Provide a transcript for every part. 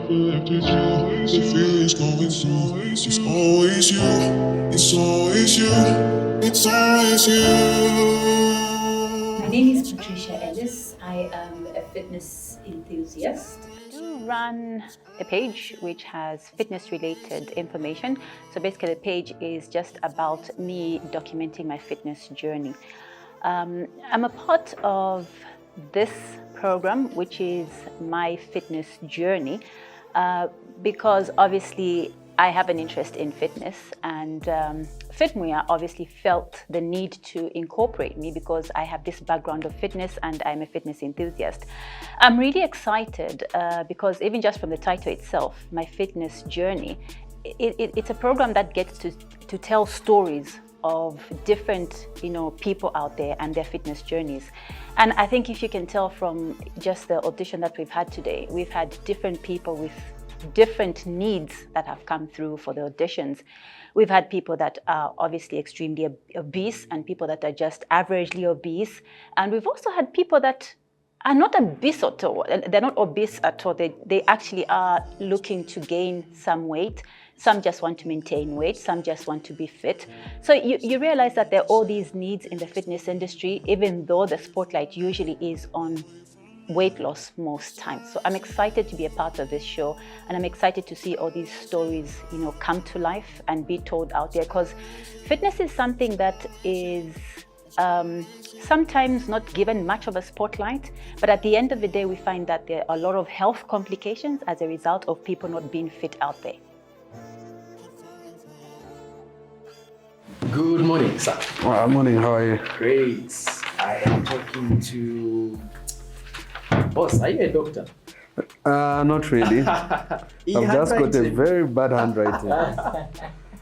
affected you. The feelings going through. It's always you. It's always you. It's always you. My name is Patricia Ellis. I am a fitness enthusiast. I do run a page which has fitness related information. So basically the page is just about me documenting my fitness journey. I'm a part of this program, which is my fitness journey, because obviously I have an interest in fitness, and FitMuya obviously felt the need to incorporate me because I have this background of fitness and I'm a fitness enthusiast. I'm really excited because even just from the title itself, my fitness journey, it's a program that gets to tell stories of different people out there and their fitness journeys. And I think if you can tell from just the audition that we've had today, we've had different people with different needs that have come through for the auditions. We've had people that are obviously extremely obese and people that are just averagely obese. And we've also had people that are not obese at all. They're not obese at all. They actually are looking to gain some weight. Some just want to maintain weight. Some just want to be fit. So you realize that there are all these needs in the fitness industry, even though the spotlight usually is on weight loss most times. So I'm excited to be a part of this show, and I'm excited to see all these stories, come to life and be told out there, because fitness is something that is sometimes not given much of a spotlight, but at the end of the day, we find that there are a lot of health complications as a result of people not being fit out there. Good morning, sir. Morning, how are you? Great. I am talking to... Boss, are you a doctor? Not really. I've just got a very bad handwriting.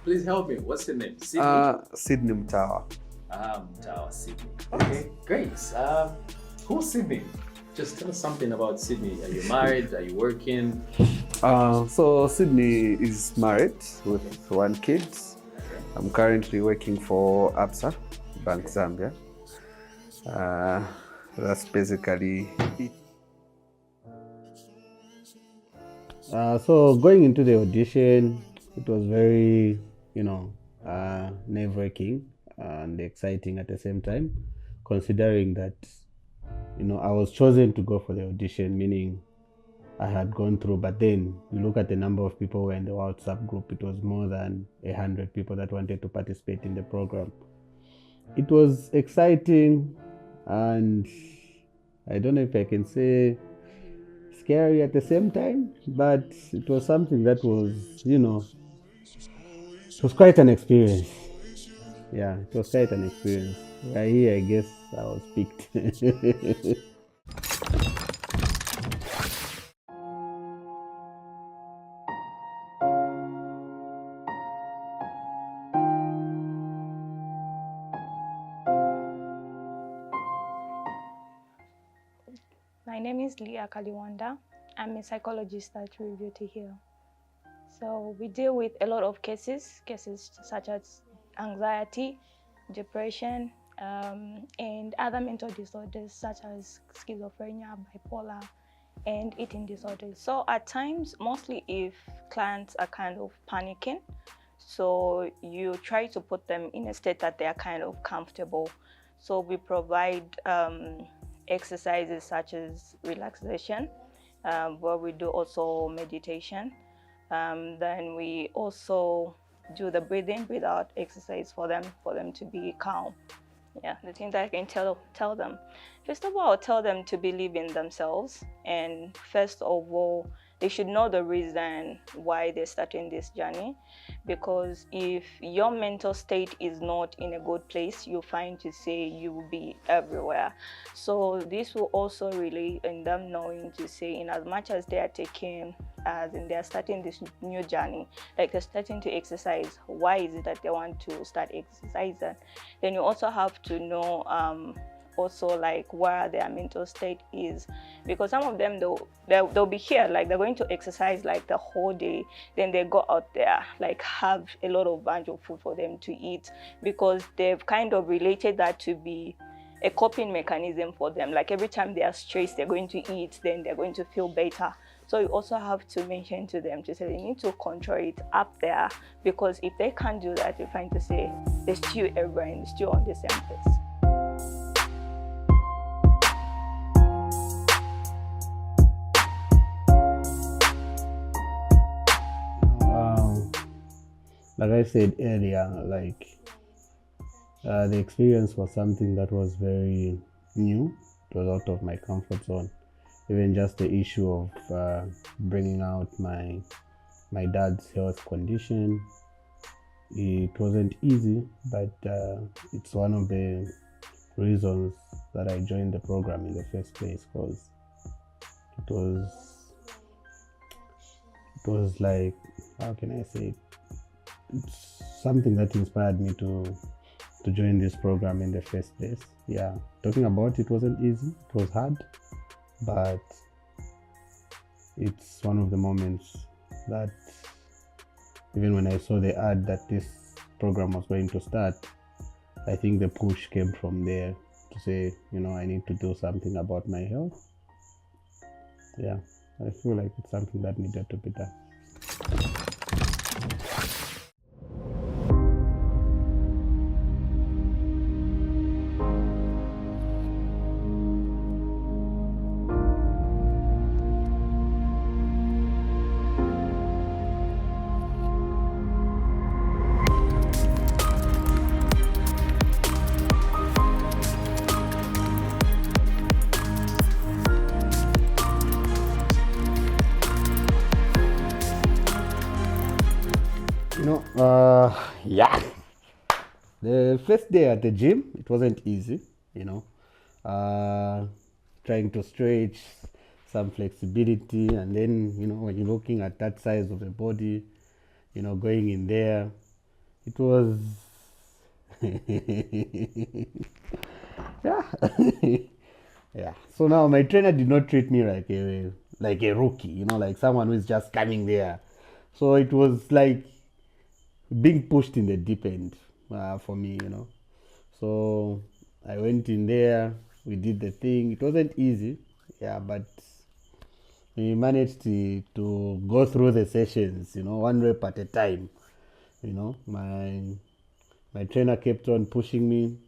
Please help me. What's your name? Sydney? Sydney Mutawa. Mutawa, Sydney. Okay, great. Who's Sydney? Just tell us something about Sydney. Are you married? Are you working? So Sydney is married with one kid. I'm currently working for ABSA, Bank Zambia. That's basically it. So going into the audition, it was very, nerve-wracking and exciting at the same time, considering that, I was chosen to go for the audition, meaning I had gone through, but then you look at the number of people who were in the WhatsApp group, it was more than 100 people that wanted to participate in the program. It was exciting, and I don't know if I can say scary at the same time, but it was something that was, it was quite an experience. Yeah, it was quite an experience. Right here, I guess I was picked. My name is Leah Kaliwanda. I'm a psychologist at Beauty here. So we deal with a lot of cases such as anxiety, depression, and other mental disorders such as schizophrenia, bipolar, and eating disorders. So at times, mostly if clients are kind of panicking, so you try to put them in a state that they are kind of comfortable. So we provide exercises such as relaxation, where we do also meditation. Then we also do the breathing without exercise for them to be calm. Yeah, the thing that I can tell them. First of all, tell them to believe in themselves, and first of all, they should know the reason why they're starting this journey, because if your mental state is not in a good place, you'll find to say you will be everywhere. So this will also relate in them knowing to say, in as much as they are taking, as in they are starting this new journey, like they're starting to exercise, why is it that they want to start exercising? Then you also have to know also like where their mental state is, because some of them they'll be here, like they're going to exercise like the whole day, then they go out there like have a lot of bunch of food for them to eat, because they've kind of related that to be a coping mechanism for them. Like every time they are stressed, they're going to eat, then they're going to feel better. So you also have to mention to them to say they need to control it up there, because if they can't do that, you're trying to say they're still a brain, still on the same place. Like I said earlier, the experience was something that was very new. It was out of my comfort zone. Even just the issue of bringing out my dad's health condition, it wasn't easy, but it's one of the reasons that I joined the program in the first place, because it was like, how can I say it? It's something that inspired me to join this program in the first place. Yeah, talking about it wasn't easy, it was hard, but it's one of the moments that even when I saw the ad that this program was going to start, I think the push came from there to say, I need to do something about my health. Yeah, I feel like it's something that needed to be done. Yeah. The first day at the gym, it wasn't easy, trying to stretch, some flexibility, and then, when you're looking at that size of the body, going in there, it was, yeah. Yeah. So now my trainer did not treat me like a rookie, like someone who is just coming there. So it was like being pushed in the deep end for me, So I went in there, we did the thing. It wasn't easy, yeah, but we managed to go through the sessions, one rep at a time. My trainer kept on pushing me.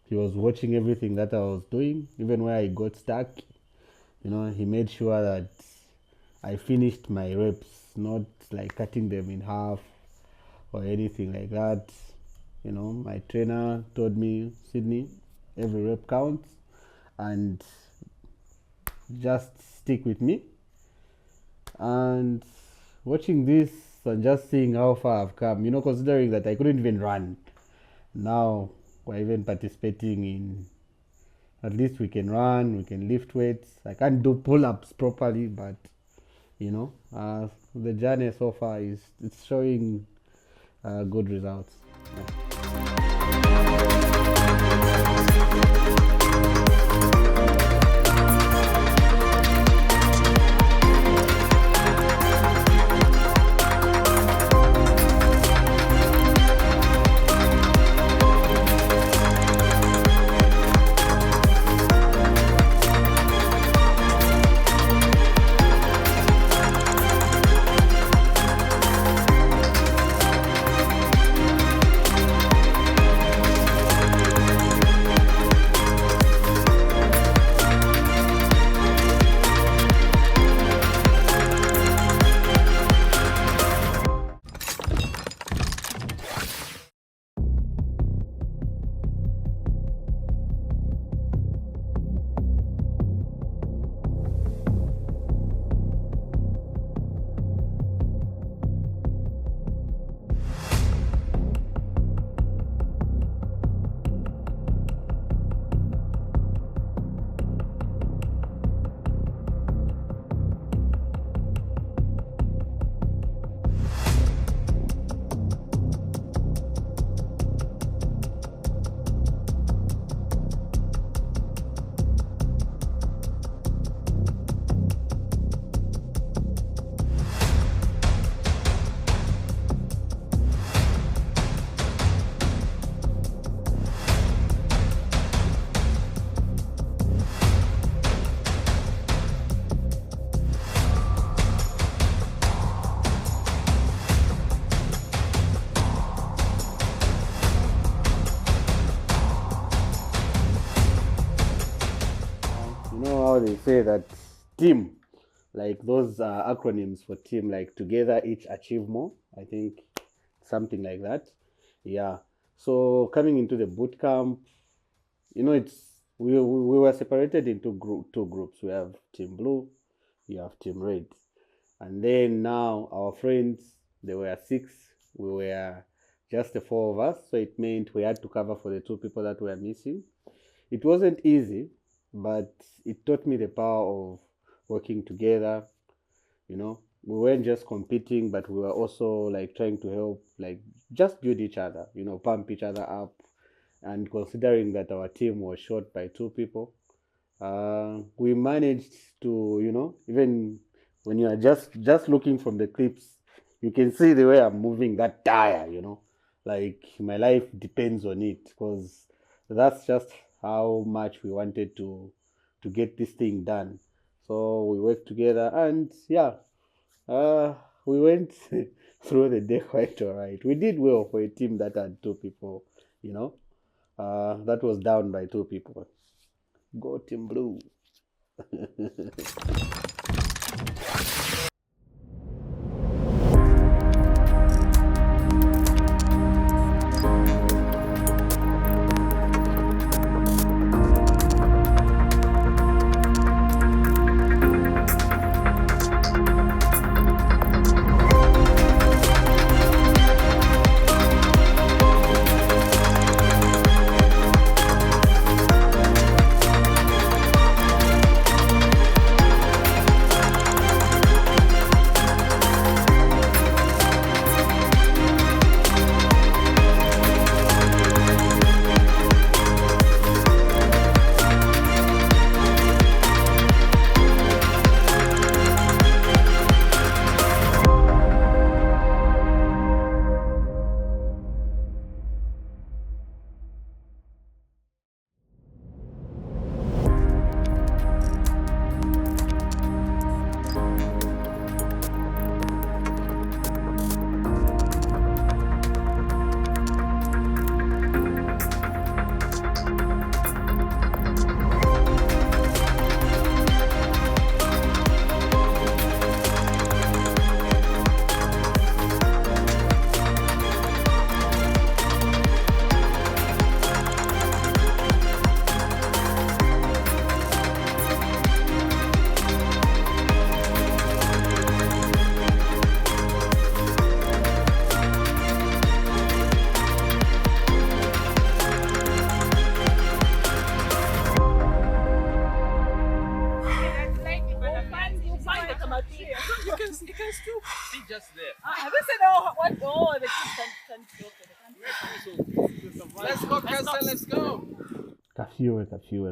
He was watching everything that I was doing, even where I got stuck. He made sure that I finished my reps, not like cutting them in half or anything like that. My trainer told me, Sydney, every rep counts, and just stick with me. And watching this and just seeing how far I've come, considering that I couldn't even run. Now we're even participating in, at least we can run, we can lift weights. I can't do pull-ups properly, but the journey so far it's showing good results. Yeah. say that team, like those acronyms for team, like together each achieve more. I think something like that. Yeah. So coming into the boot camp, it's we were separated into two groups. We have team blue, you have team red, and then now our friends, they were six, we were just the four of us, so it meant we had to cover for the two people that were missing. It wasn't easy, but it taught me the power of working together. We weren't just competing, but we were also like trying to help, like just build each other, pump each other up. And considering that our team was short by two people, we managed to, even when you are just looking from the clips, you can see the way I'm moving that tire, like my life depends on it, because that's just how much we wanted to get this thing done. So we worked together, and yeah, we went through the day quite all right. We did well for a team that had two people, that was down by two people. Go Team Blue.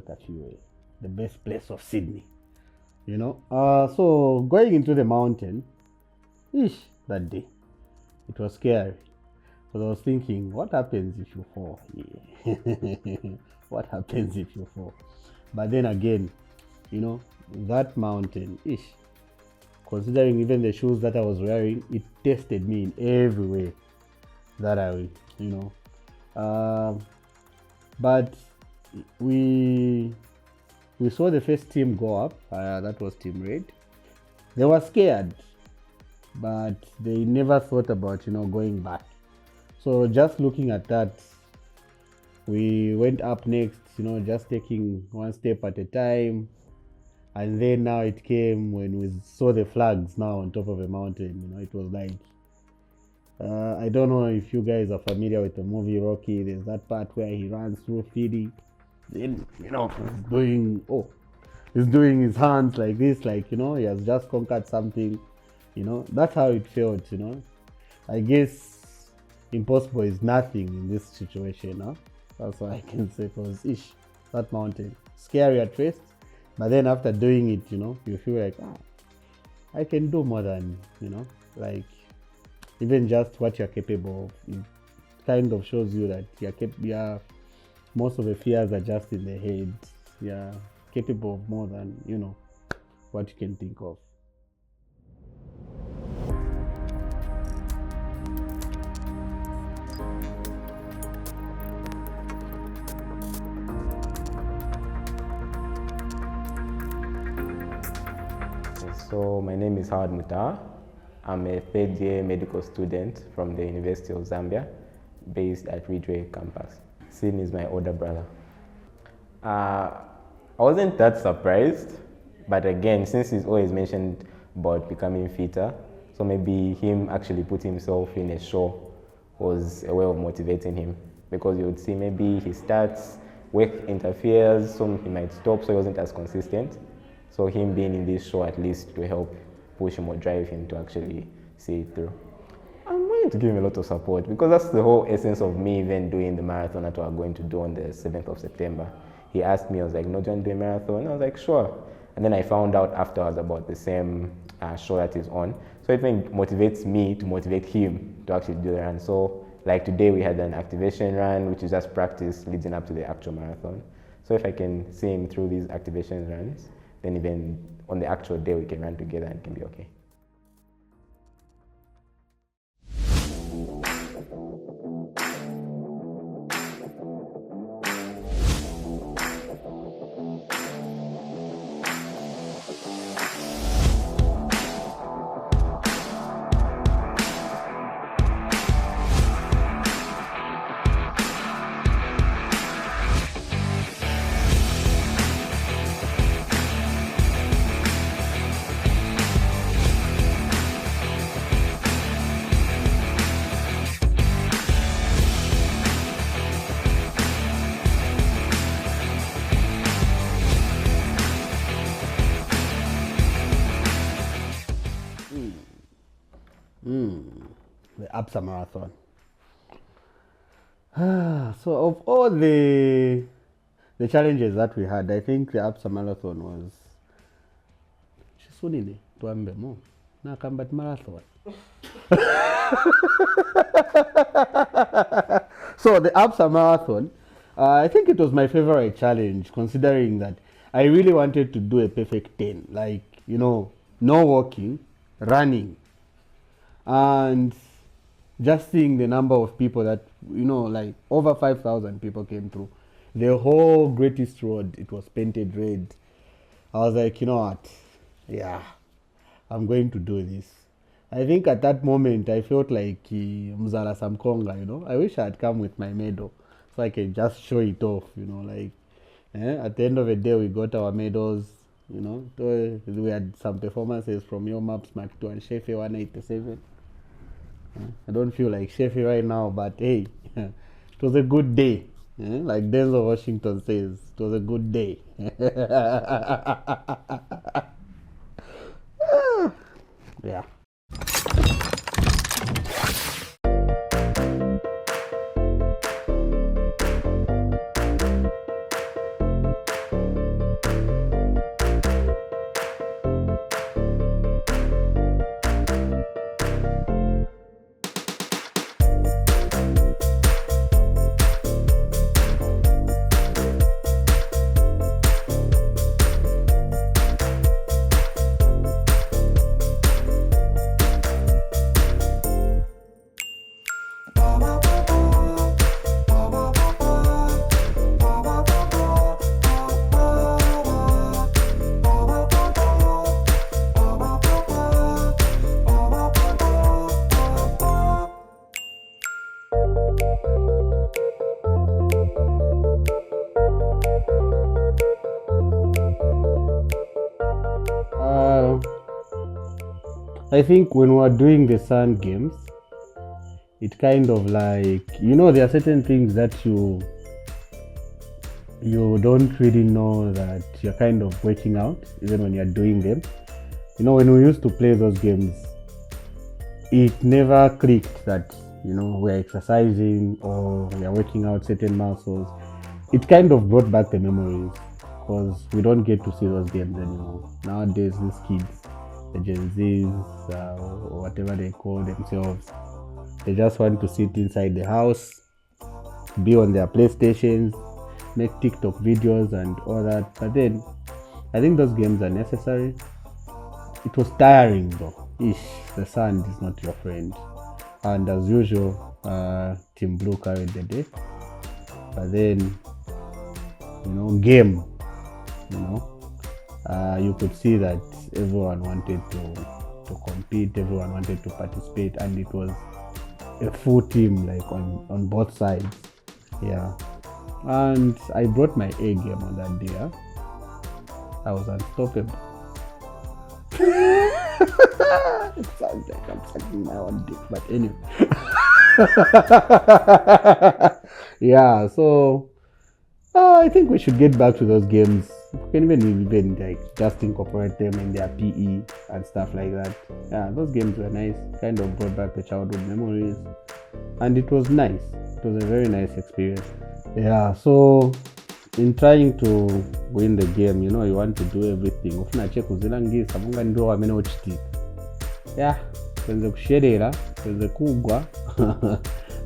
Kafue, the best place of Sydney. So going into the mountain, that day, it was scary. Because I was thinking, what happens if you fall? Yeah. What happens if you fall? But then again, that mountain, considering even the shoes that I was wearing, it tested me in every way that I, but we saw the first team go up. That was Team Red. They were scared, but they never thought about going back. So just looking at that, we went up next, just taking one step at a time. And then now it came when we saw the flags now on top of a mountain. It was like, I don't know if you guys are familiar with the movie Rocky. There's that part where he runs through Philly. Then, he's doing his hands like this, like, he has just conquered something. That's how it felt, I guess impossible is nothing in this situation, huh? That's what I can say, because that mountain, scary at first, but then after doing it, you feel like, I can do more than, like, even just what you're capable of. It kind of shows you that most of the fears are just in the head. You're capable of more than, what you can think of. So my name is Howard Mutawa. I'm a third year medical student from the University of Zambia, based at Ridgeway campus. Sin is my older brother. I wasn't that surprised, but again, since he's always mentioned about becoming fitter, so maybe him actually putting himself in a show was a way of motivating him, because you would see maybe he starts, work interferes, so he might stop, so he wasn't as consistent. So him being in this show at least to help push him or drive him to actually see it through. I'm willing to give him a lot of support, because that's the whole essence of me even doing the marathon that we're going to do on the 7th of September. He asked me, I was like, no, do you want to do a marathon? I was like, sure. And then I found out afterwards about the same show that he's on. So it motivates me to motivate him to actually do the run. So like today we had an activation run, which is just practice leading up to the actual marathon. So if I can see him through these activation runs, then even on the actual day we can run together and it can be okay. The APSA marathon. So of all the challenges that we had, I think the APSA marathon was Shisunini tuambe mo na combat marathon. So the APSA marathon, I think it was my favorite challenge, considering that I really wanted to do a perfect 10, like, you know, no walking, running, and just seeing the number of people that, you know, like over 5,000 people came through. The whole Great East Road, it was painted red. I was like, you know what? Yeah, I'm going to do this. I think at that moment, I felt like Mzala Samkonga, you know. I wish I had come with my medal so I can just show it off, you know, like, at the end of the day, we got our medals, you know. We had some performances from Your Maps Mark 2 and Sheffield 187. I don't feel like Sheffield right now, but hey, it was a good day. Like Denzel Washington says, it was a good day. Yeah. I think when we're doing the sand games, it kind of like, you know, there are certain things that you don't really know that you're kind of working out, even when you're doing them. You know, when we used to play those games, it never clicked that, you know, we're exercising or we are working out certain muscles. It kind of brought back the memories, because we don't get to see those games anymore. Nowadays, these kids, the Gen Zs, or whatever they call themselves, they just want to sit inside the house, be on their PlayStations, make TikTok videos and all that. But then, I think those games are necessary. It was tiring though. The sand is not your friend. And as usual, Team Blue carried the day. But then, you know, game, you know, you could see that everyone wanted to compete, everyone wanted to participate, and it was a full team, like on both sides. Yeah. And I brought my A game on that day. I was unstoppable. It sounds like I'm sucking my own dick, but anyway. Yeah, so I think we should get back to those games. We can even like just incorporate them in their PE and stuff like that. Yeah, those games were nice. Kind of brought back the childhood memories, and it was nice. It was a very nice experience. Yeah, so in trying to win the game, you want to do everything. Ufuna check uzilangisa munga ndio wamene uchitika. Yeah, kwenze kusherera, kwenze kugwa.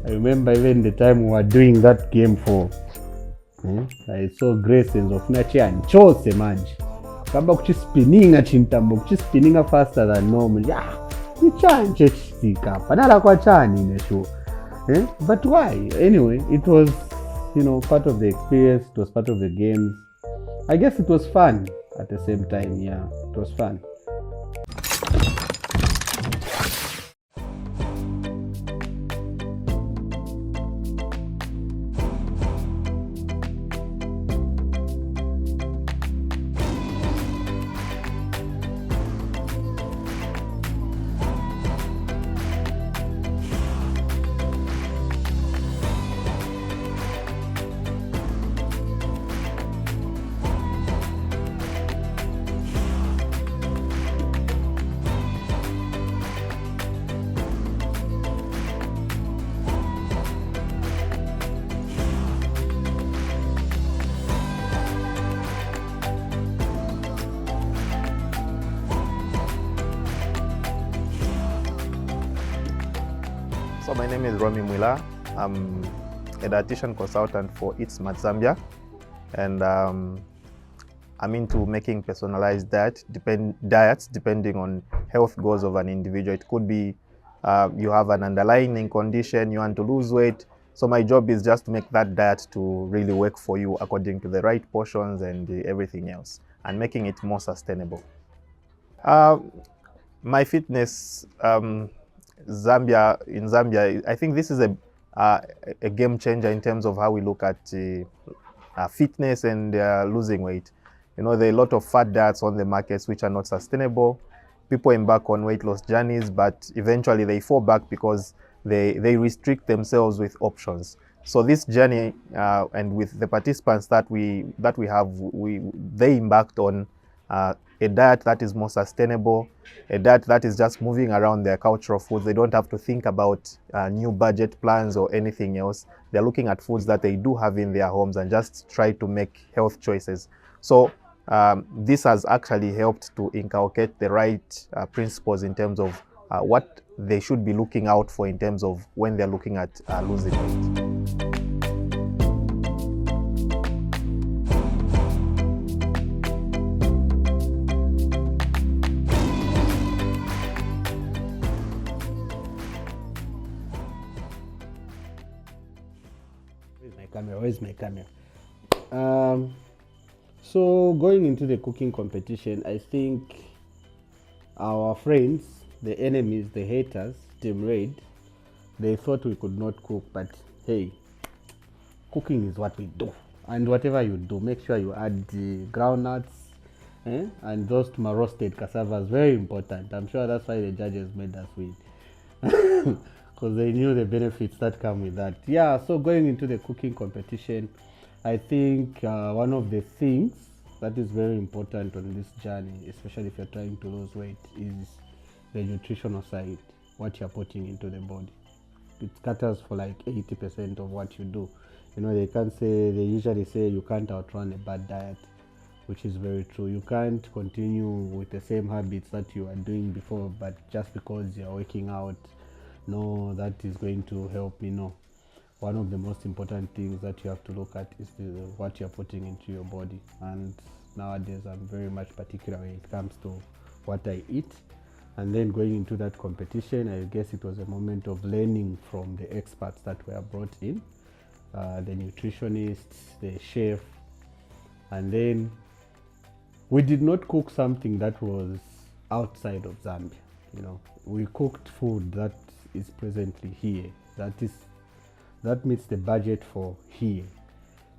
I remember even the time we were doing that game for I saw Grace and Zofuna chose manje. Kamba kuchispinninga chintambo kuchispinninga faster than normal. Yeah, ichanje chitika. Panala kwa chani nesho. But why? Anyway, it was part of the experience. It was part of the games. I guess it was fun at the same time. Yeah, it was fun. So my name is Romy Mwila. I'm a dietitian consultant for Eat Smart Zambia, and I'm into making personalized diets depending on health goals of an individual. It could be you have an underlying condition, you want to lose weight. So my job is just to make that diet to really work for you according to the right portions and everything else, and making it more sustainable. My fitness, in Zambia, I think this is a game changer in terms of how we look at fitness and losing weight. There are a lot of fad diets on the markets which are not sustainable. People embark on weight loss journeys, but eventually they fall back because they restrict themselves with options. So this journey, and with the participants that we have, they embarked on a diet that is more sustainable, a diet that is just moving around their cultural foods. They don't have to think about new budget plans or anything else. They're looking at foods that they do have in their homes and just try to make health choices. So this has actually helped to inculcate the right principles in terms of what they should be looking out for in terms of when they're looking at losing weight. Where's my camera? So going into the cooking competition, I think our friends, the enemies, the haters, Team Red, they thought we could not cook, but hey, cooking is what we do. And whatever you do, make sure you add the groundnuts and those roasted cassavas, very important. I'm sure that's why the judges made us win. Because they knew the benefits that come with that. Yeah, so going into the cooking competition, I think one of the things that is very important on this journey, especially if you're trying to lose weight, is the nutritional side, what you're putting into the body. It scatters for like 80% of what you do. They usually say you can't outrun a bad diet, which is very true. You can't continue with the same habits that you were doing before, but just because you're working out, no, that is going to help me. No, one of the most important things that you have to look at is what you're putting into your body. And nowadays I'm very much particular when it comes to what I eat. And then going into that competition, I guess it was a moment of learning from the experts that were brought in, the nutritionists, the chef. And then we did not cook something that was outside of Zambia. You know, we cooked food that is presently here. That meets the budget for here.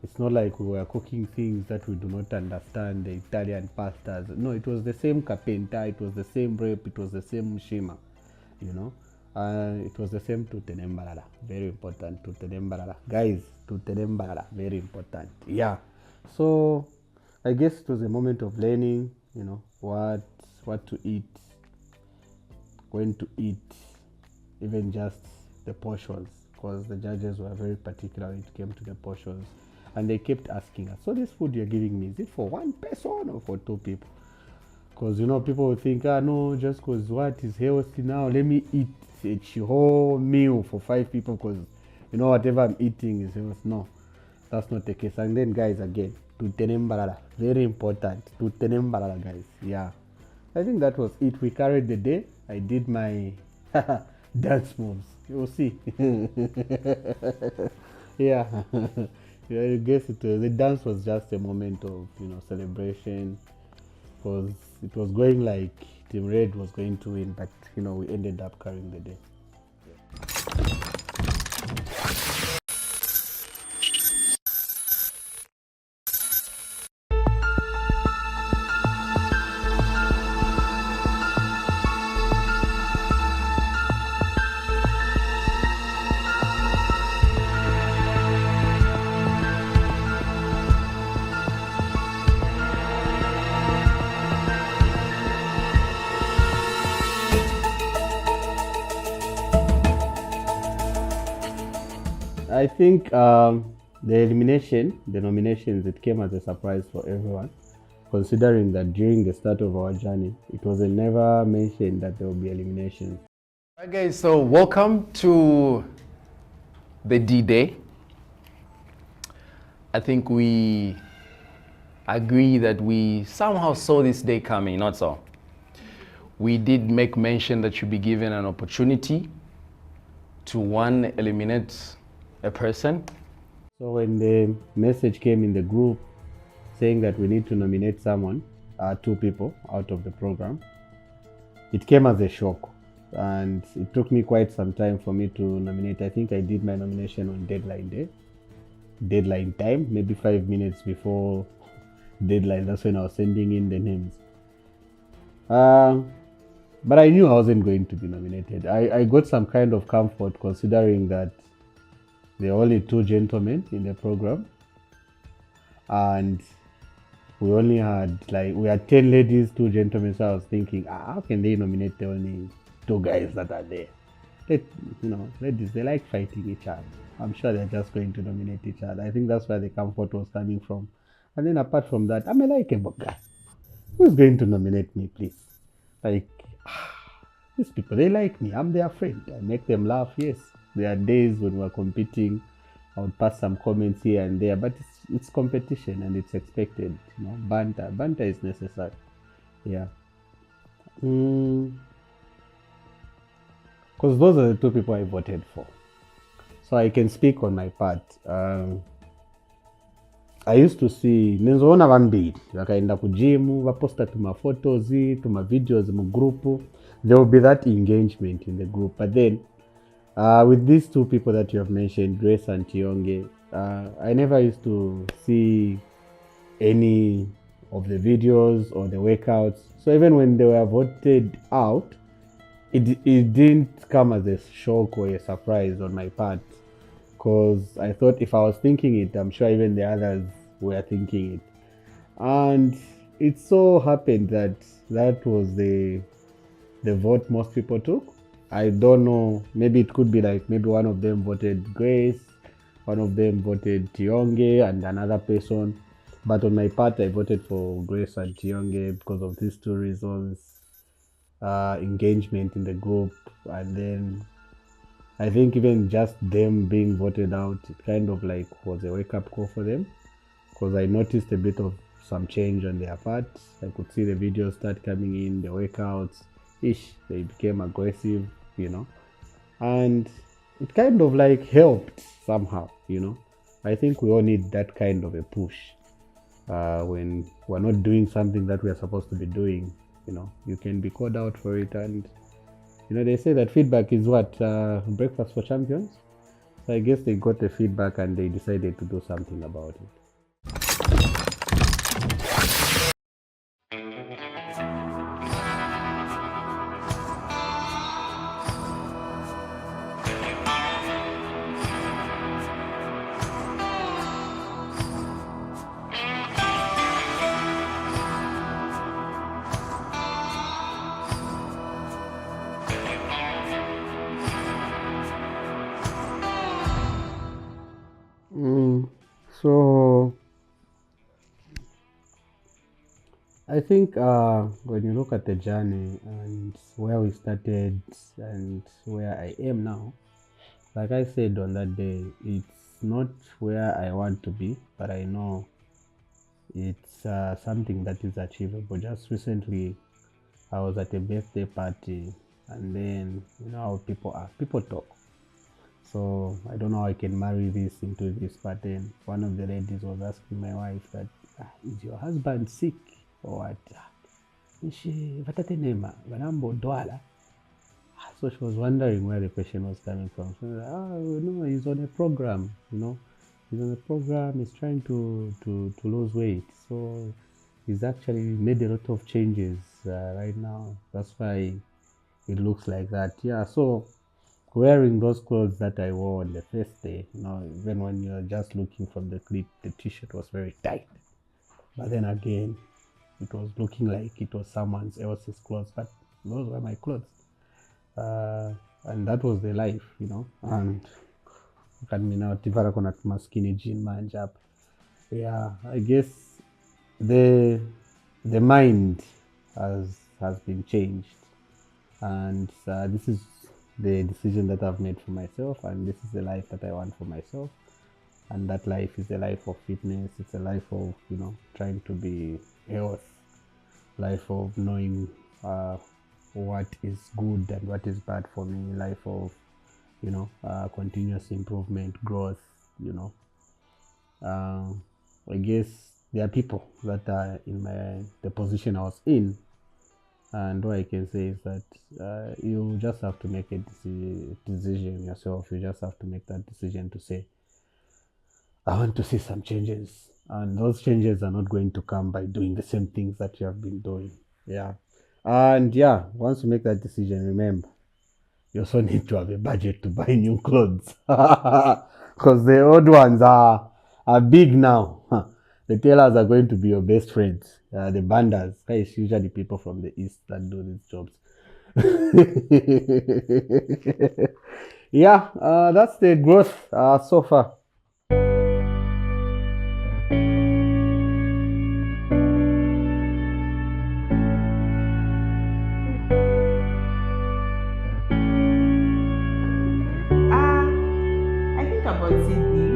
It's not like we were cooking things that we do not understand, the Italian pastas. No, it was the same capenta, it was the same rep, it was the same shima, you know. It was the same tutenembarara, very important, tutenembarara. Guys, tutenembarara, very important. Yeah. So I guess it was a moment of learning, you know, what to eat, when to eat, even just the portions, because the judges were very particular when it came to the portions. And they kept asking us, so this food you're giving me, is it for one person or for two people? Because, you know, people will think, no, just because what is healthy now, let me eat a whole meal for 5 people because, you know, whatever I'm eating is healthy. No, that's not the case. And then, guys, again, tutenembarara, very important. Tutenembarara, guys. Yeah. I think that was it. We carried the day. I did my dance moves. You'll see. Yeah. Yeah, I guess the dance was just a moment of, you know, celebration, because it was going like Team Red was going to win, but, you know, we ended up carrying the day. I think the nominations, it came as a surprise for everyone, considering that during the start of our journey, it was never mentioned that there will be eliminations. Alright guys, so welcome to the D-Day. I think we agree that we somehow saw this day coming, not so. We did make mention that you'll be given an opportunity to eliminate a person. So when the message came in the group saying that we need to nominate someone, 2 people out of the program, it came as a shock. And it took me quite some time for me to nominate. I think I did my nomination on deadline time, maybe 5 minutes before deadline. That's when I was sending in the names. But I knew I wasn't going to be nominated. I got some kind of comfort considering that there are only 2 gentlemen in the program, and we only had we had 10 ladies, 2 gentlemen. So I was thinking, how can they nominate the only 2 guys that are there? Ladies, they like fighting each other. I'm sure they're just going to nominate each other. I think that's where the comfort was coming from. And then apart from that, I'm a likable guy. Who's going to nominate me, please? These people, they like me. I'm their friend. I make them laugh, yes. There are days when we're competing, I would pass some comments here and there, but it's competition and it's expected. You know, banter is necessary. Yeah. Because those are the 2 people I voted for. So I can speak on my part. I used to see nenzoona vambiri vakaenda kujimu vaposta tuma photos tuma videos mu group. There will be that engagement in the group, but then with these 2 people that you have mentioned, Grace and Tionge, I never used to see any of the videos or the workouts. So even when they were voted out, it didn't come as a shock or a surprise on my part, because I thought if I was thinking it, I'm sure even the others were thinking it. And it so happened that was the vote most people took. I don't know, maybe it could be maybe one of them voted Grace, one of them voted Tionge, and another person. But on my part, I voted for Grace and Tionge because of these 2 reasons. Engagement in the group, and then I think even just them being voted out, it kind of was a wake-up call for them, because I noticed a bit of some change on their part. I could see the videos start coming in, the workouts, they became aggressive, you know, and it kind of helped somehow, you know. I think we all need that kind of a push when we're not doing something that we are supposed to be doing. you can be called out for it. And they say that feedback is what breakfast for champions. So I guess they got the feedback and they decided to do something about it. So I think when you look at the journey and where we started and where I am now, like I said on that day, it's not where I want to be, but I know it's something that is achievable. Just recently, I was at a birthday party, and then how people are. People talk. So I don't know how I can marry this into this, but then one of the ladies was asking my wife that, is your husband sick or what? So she was wondering where the question was coming from. She was like, no, he's on a program, He's on a program, he's trying to lose weight. So he's actually made a lot of changes right now. That's why it looks like that. Yeah, so wearing those clothes that I wore on the first day, even when you're just looking from the clip, the t-shirt was very tight. But then again, it was looking like it was someone else's clothes, but those were my clothes. And that was the life, And look at me now, Tivara Konat skinny jean manjab. Yeah, I guess the mind has been changed. And this is the decision that I've made for myself, and this is the life that I want for myself. And that life is a life of fitness. It's a life of trying to be health, life of knowing what is good and what is bad for me, life of continuous improvement, growth. I guess there are people that are in the position I was in. And what I can say is that you just have to make a decision yourself. You just have to make that decision to say, I want to see some changes. And those changes are not going to come by doing the same things that you have been doing. Yeah. And once you make that decision, remember, you also need to have a budget to buy new clothes. Because the old ones are big now. The tailors are going to be your best friends. The banders, it's usually people from the east that do these jobs. That's the growth so far. I think about Sydney.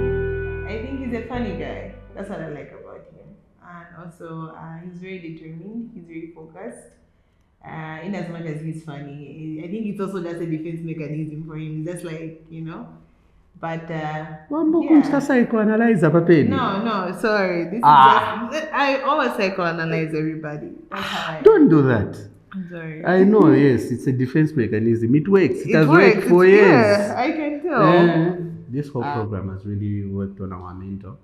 I think he's a funny guy. That's what I like about him. And also, he's very determined. He's very focused. In as much as he's funny, I think it's also just a defense mechanism for him. Just like but psychoanalyze no, sorry. This is just I always psychoanalyze everybody. That's how I Don't do that. I'm sorry. I know, yes, it's a defense mechanism. It works. It has works. worked for years. Yeah, I can tell. This whole program has really worked on our mentor.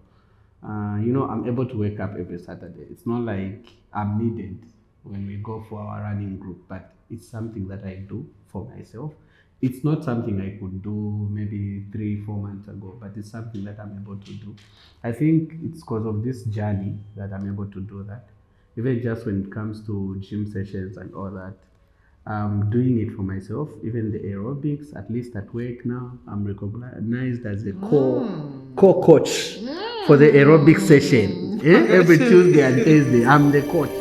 I'm able to wake up every Saturday. It's not like I'm needed when we go for our running group, but it's something that I do for myself. It's not something I could do maybe 3-4 months ago, but it's something that I'm able to do. I think it's because of this journey that I'm able to do that. Even just when it comes to gym sessions and all that, I'm doing it for myself. Even the aerobics, at least at work now, I'm recognized as a co-coach for the aerobic session. Every Tuesday and Thursday, I'm the coach.